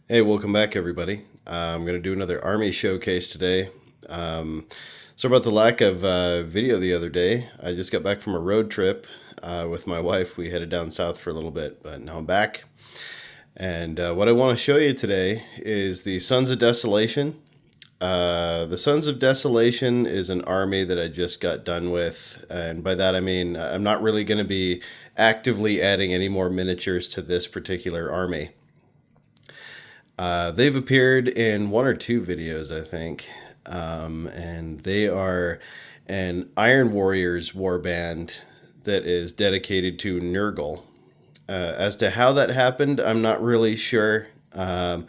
Hey, welcome back, everybody. I'm going to do another army showcase today. Um, so about the lack of video the other day, I just got back from a road trip with my wife. We headed down south for a little bit, but now I'm back. And what I want to show you today is the Sons of Desolation. The Sons of Desolation is an army that I just got done with, and by that I mean I'm not really going to be actively adding any more miniatures to this particular army. They've appeared in one or two videos, I think, and they are an Iron Warriors warband that is dedicated to Nurgle. As to how that happened, I'm not really sure. I'm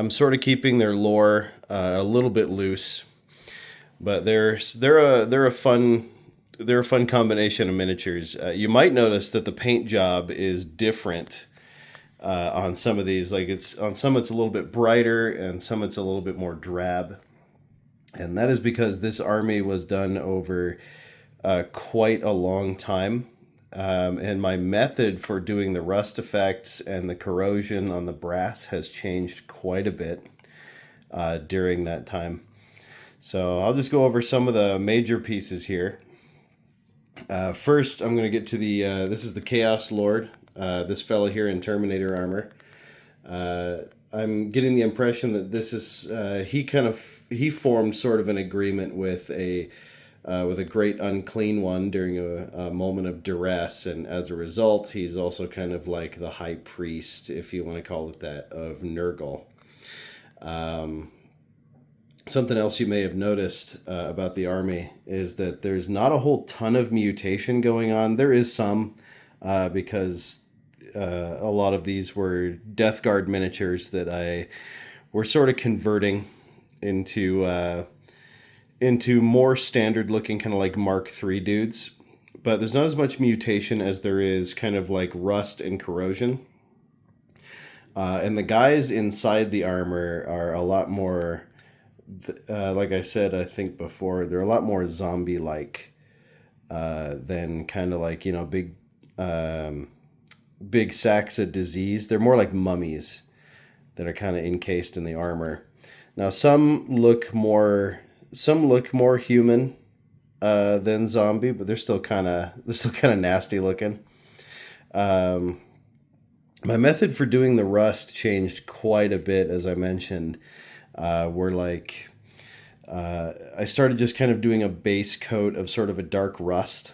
sort of keeping their lore a little bit loose, but they're a fun combination of miniatures. You might notice that the paint job is different on some of these. Like it's on some it's a little bit brighter, and some it's a little bit more drab. And that is because this army was done over quite a long time. And my method for doing the rust effects and the corrosion on the brass has changed quite a bit during that time. So I'll just go over some of the major pieces here. First, I'm going to get to this is the Chaos Lord, this fellow here in Terminator armor. I'm getting the impression that this is he formed sort of an agreement with a great unclean one during a moment of duress, and as a result, he's also kind of like the high priest, if you want to call it that, of Nurgle. Something else you may have noticed about the army is that there's not a whole ton of mutation going on. There is some because a lot of these were Death Guard miniatures that I were sort of converting into more standard looking, kind of like Mark III dudes. But there's not as much mutation as there is kind of like rust and corrosion. And the guys inside the armor are a lot more, like I said, I think before, they're a lot more zombie like than kind of like, big sacks of disease. They're more like mummies that are kind of encased in the armor. Now some look more human than zombie, but they're still kind of nasty looking. Um, my method for doing the rust changed quite a bit, as I mentioned. Where like I started just kind of doing a base coat of sort of a dark rust,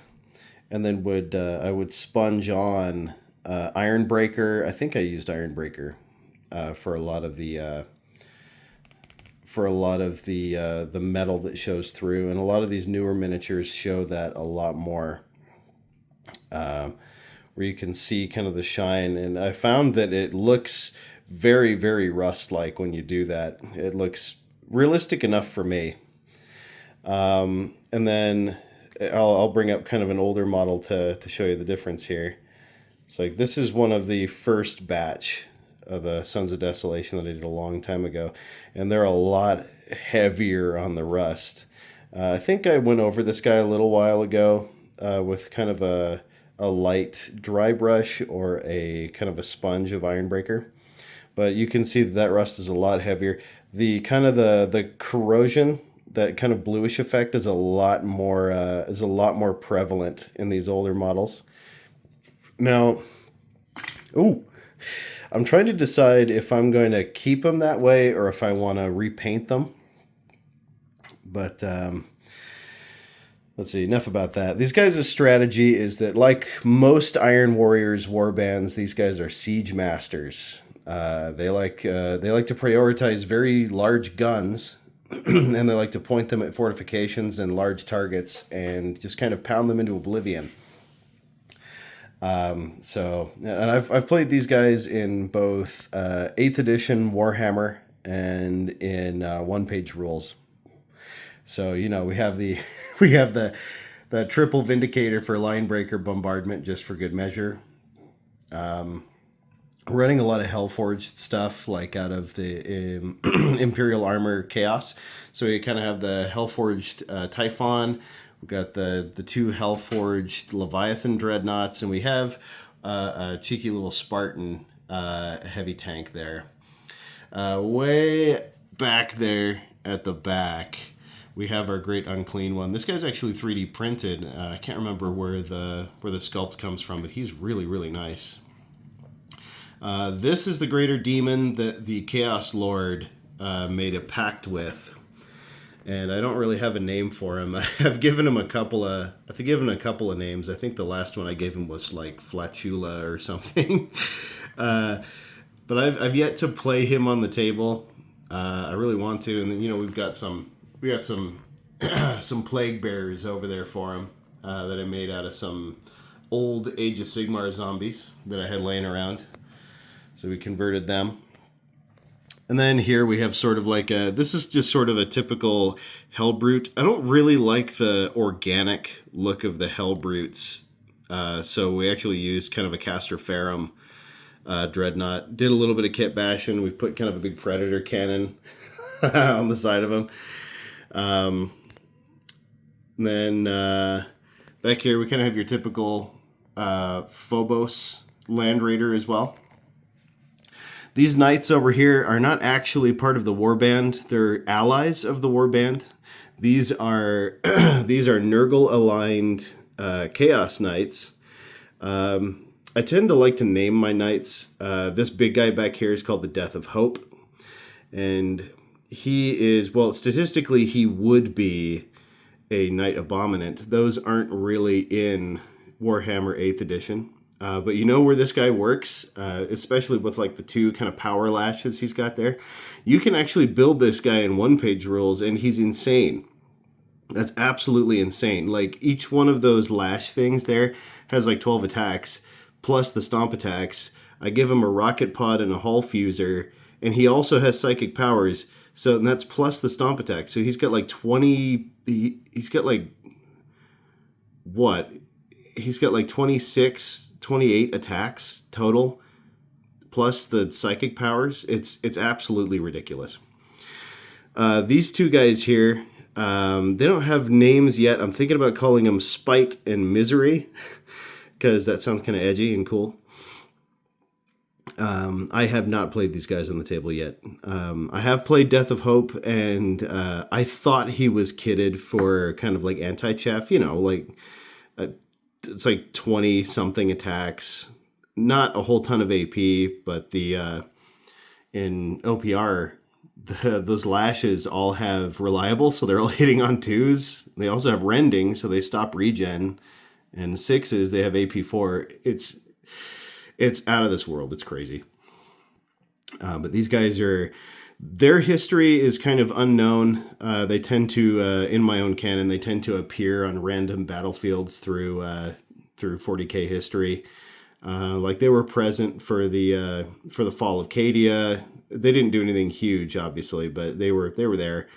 and then I would sponge on Ironbreaker. I think I used Ironbreaker for a lot of the metal that shows through, and a lot of these newer miniatures show that a lot more, where you can see kind of the shine. And I found that it looks very, very rust like when you do that. It looks realistic enough for me. And then I'll bring up kind of an older model to show you the difference here. It's like this is one of the first batch of the Sons of Desolation that I did a long time ago, and they're a lot heavier on the rust. I think I went over this guy a little while ago with kind of a light dry brush or a kind of a sponge of Ironbreaker, but you can see that rust is a lot heavier. The kind of the corrosion, that kind of bluish effect, is a lot more prevalent in these older models. Now, ooh, I'm trying to decide if I'm going to keep them that way or if I want to repaint them. But let's see, enough about that. These guys' strategy is that, like most Iron Warriors warbands, these guys are siege masters. They like to prioritize very large guns, and they like to point them at fortifications and large targets and just kind of pound them into oblivion. And I've played these guys in both 8th edition Warhammer and in one page rules. So we have the we have the triple vindicator for line breaker bombardment, just for good measure. Running a lot of Hellforged stuff, like out of the Imperial Armor Chaos. So you kind of have the Hellforged Typhon. We've got the two Hellforged Leviathan Dreadnoughts, and we have a cheeky little Spartan heavy tank there. Way back there at the back, we have our great unclean one. This guy's actually 3D printed. I can't remember where the sculpt comes from, but he's really, really nice. This is the greater demon that the Chaos Lord made a pact with. And I don't really have a name for him. I've given him a couple of names. I think the last one I gave him was like Flatula or something. But I've yet to play him on the table. I really want to, and then we've got some some plague bearers over there for him that I made out of some old Age of Sigmar zombies that I had laying around. So we converted them. And then here we have sort of like this is just sort of a typical Hellbrute. I don't really like the organic look of the Hellbrutes. So we actually used kind of a Castor Ferrum Dreadnought. Did a little bit of kit bashing. We put kind of a big Predator cannon on the side of him. Then back here we kind of have your typical Phobos Land Raider as well. These knights over here are not actually part of the warband. They're allies of the warband. These are Nurgle aligned Chaos Knights. I tend to like to name my knights. This big guy back here is called the Death of Hope. And he is, well, statistically he would be a Knight Abominant. Those aren't really in Warhammer 8th edition. But you know where this guy works, especially with like the two kind of power lashes he's got there. You can actually build this guy in one-page rules, and he's insane. That's absolutely insane. Like each one of those lash things there has like 12 attacks, plus the stomp attacks. I give him a rocket pod and a hull fuser, and he also has psychic powers. So and that's plus the stomp attack. So he's got like 20. He's got like what? He's got like 28 attacks total, plus the psychic powers. It's absolutely ridiculous. These two guys here, they don't have names yet. I'm thinking about calling them Spite and Misery, because that sounds kind of edgy and cool. I have not played these guys on the table yet. I have played Death of Hope, and I thought he was kitted for kind of like anti-chaff, like... it's like 20 something attacks, not a whole ton of AP, but the in OPR those lashes all have reliable, so they're all hitting on 2s. They also have rending, so they stop regen, and 6s they have AP4. It's out of this world. It's crazy. But these guys their history is kind of unknown. They tend to, in my own canon, they tend to appear on random battlefields through 40k history. Like they were present for the fall of Cadia. They didn't do anything huge, obviously, but they were there.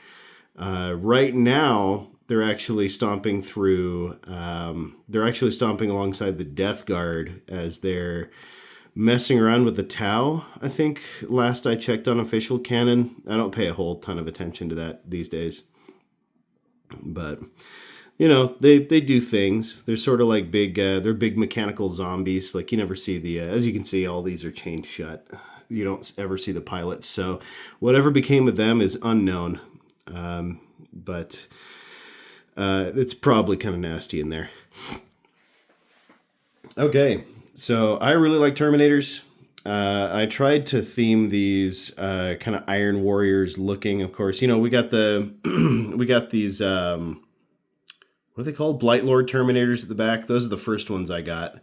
Right now, they're actually stomping through. They're actually stomping alongside the Death Guard as they're messing around with the Tau, I think, last I checked on official canon. I don't pay a whole ton of attention to that these days. But, they do things. They're sort of like they're big mechanical zombies. Like you never see as you can see, all these are chained shut. You don't ever see the pilots. So whatever became of them is unknown. But it's probably kind of nasty in there. Okay. So I really like Terminators. I tried to theme these kind of Iron Warriors looking. Of course, we got we got these what are they called? Blight Lord Terminators at the back. Those are the first ones I got.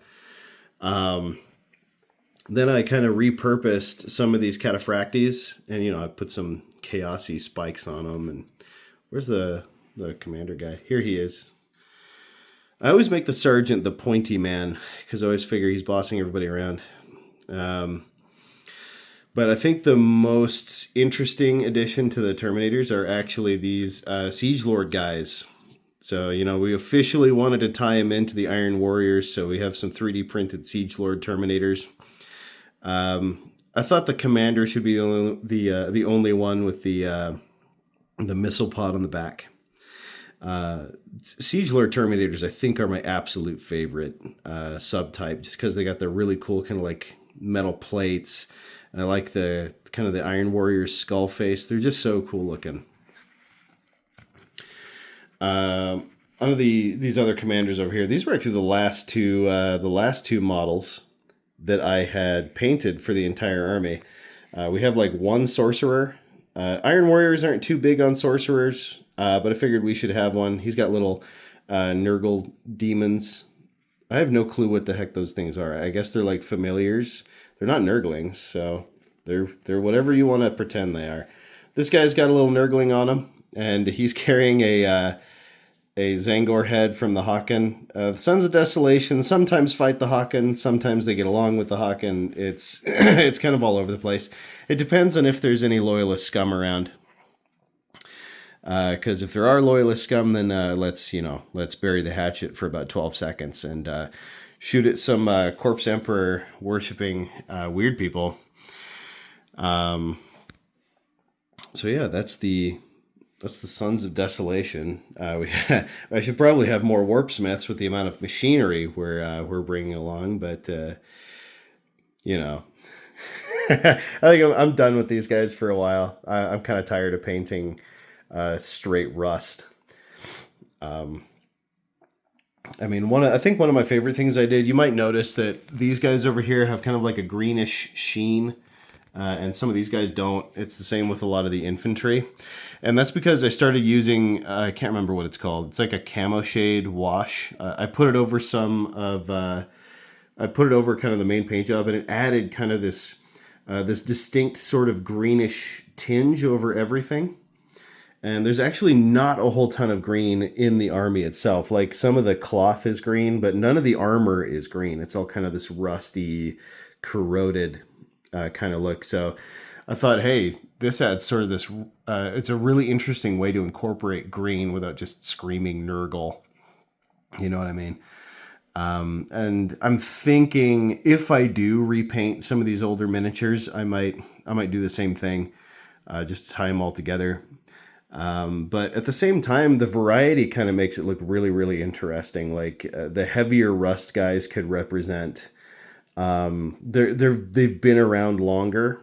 Then I kind of repurposed some of these Cataphractes, and I put some Chaosy spikes on them. And where's the commander guy? Here he is. I always make the sergeant the pointy man, because I always figure he's bossing everybody around. But I think the most interesting addition to the Terminators are actually these Siege Lord guys. So, we officially wanted to tie them into the Iron Warriors, so we have some 3D printed Siege Lord Terminators. I thought the commander should be the only one with the missile pod on the back. Siege Lord Terminators, I think, are my absolute favorite subtype, just because they got the really cool kind of like metal plates. And I like the kind of the Iron Warrior's skull face. They're just so cool looking. Under these other commanders over here, these were actually the last two models that I had painted for the entire army. We have like one sorcerer. Iron Warriors aren't too big on sorcerers, but I figured we should have one. He's got little Nurgle demons. I have no clue what the heck those things are. I guess they're like familiars. They're not Nurglings, so they're whatever you want to pretend they are. This guy's got a little Nurgling on him, and he's carrying a Zangor head from the Håkon. The Sons of Desolation sometimes fight the Håkon, sometimes they get along with the Håkon. It's it's kind of all over the place. It depends on if there's any loyalist scum around. Because if there are loyalist scum, then let's bury the hatchet for about 12 seconds and shoot at some Corpse Emperor worshipping weird people. So yeah, that's the Sons of Desolation. I should probably have more warp smiths with the amount of machinery we're bringing along, but I think I'm done with these guys for a while. I'm kind of tired of painting straight rust. I think one of my favorite things I did, you might notice that these guys over here have kind of like a greenish sheen, and some of these guys don't. It's the same with a lot of the infantry. And that's because I started using, I can't remember what it's called. It's like a camo shade wash. I put it over I put it over kind of the main paint job, and it added kind of this distinct sort of greenish tinge over everything. And there's actually not a whole ton of green in the army itself. Like some of the cloth is green, but none of the armor is green. It's all kind of this rusty, corroded kind of look. So I thought, hey, this adds sort of this, it's a really interesting way to incorporate green without just screaming Nurgle. You know what I mean? And I'm thinking if I do repaint some of these older miniatures, I might do the same thing, just to tie them all together. But at the same time, the variety kind of makes it look really, really interesting. Like the heavier rust guys could represent, they've been around longer,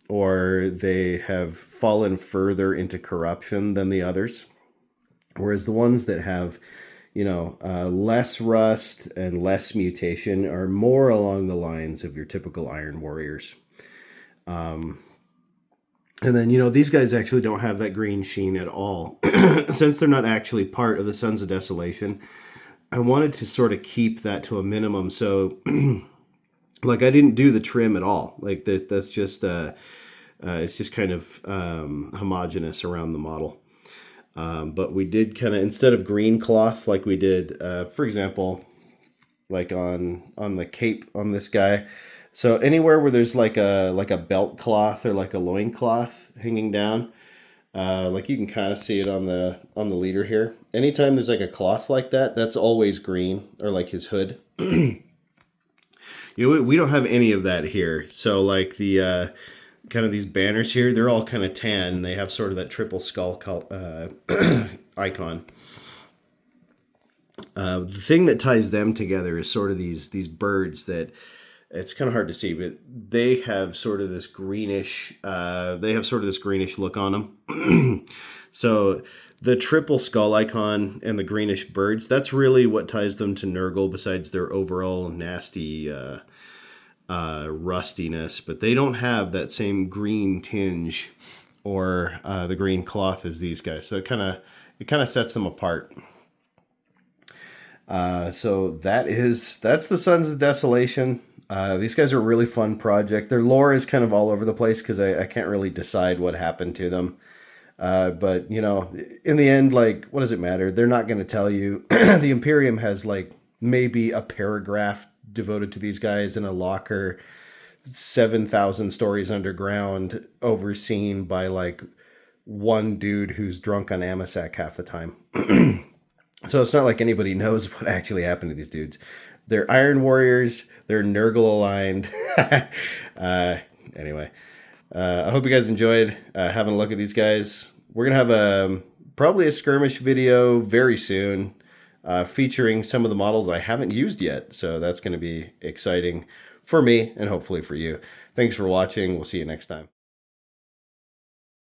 or they have fallen further into corruption than the others. Whereas the ones that have, less rust and less mutation are more along the lines of your typical Iron Warriors. And then, these guys actually don't have that green sheen at all. Since they're not actually part of the Sons of Desolation, I wanted to sort of keep that to a minimum. So, like, I didn't do the trim at all. Like, that's just, it's just kind of homogeneous around the model. But we did kind of, instead of green cloth, like we did, for example, like on the cape on this guy. So anywhere where there's like a belt cloth or like a loin cloth hanging down, like you can kind of see it on the leader here. Anytime there's like a cloth like that, that's always green, or like his hood. We don't have any of that here. So like the kind of these banners here, they're all kind of tan, and they have sort of that triple skull icon. The thing that ties them together is sort of these birds that, it's kind of hard to see, but they have sort of this greenish look on them. So the triple skull icon and the greenish birds, that's really what ties them to Nurgle, besides their overall nasty rustiness. But they don't have that same green tinge or the green cloth as these guys. So it kind of sets them apart. So that's the Sons of Desolation. These guys are a really fun project. Their lore is kind of all over the place because I can't really decide what happened to them. But, in the end, like, what does it matter? They're not going to tell you. The Imperium has, like, maybe a paragraph devoted to these guys in a locker 7,000 stories underground, overseen by, like, one dude who's drunk on Amasac half the time. So it's not like anybody knows what actually happened to these dudes. They're Iron Warriors. They're Nurgle aligned. Anyway, I hope you guys enjoyed having a look at these guys. We're going to have probably a skirmish video very soon featuring some of the models I haven't used yet. So that's going to be exciting for me and hopefully for you. Thanks for watching. We'll see you next time.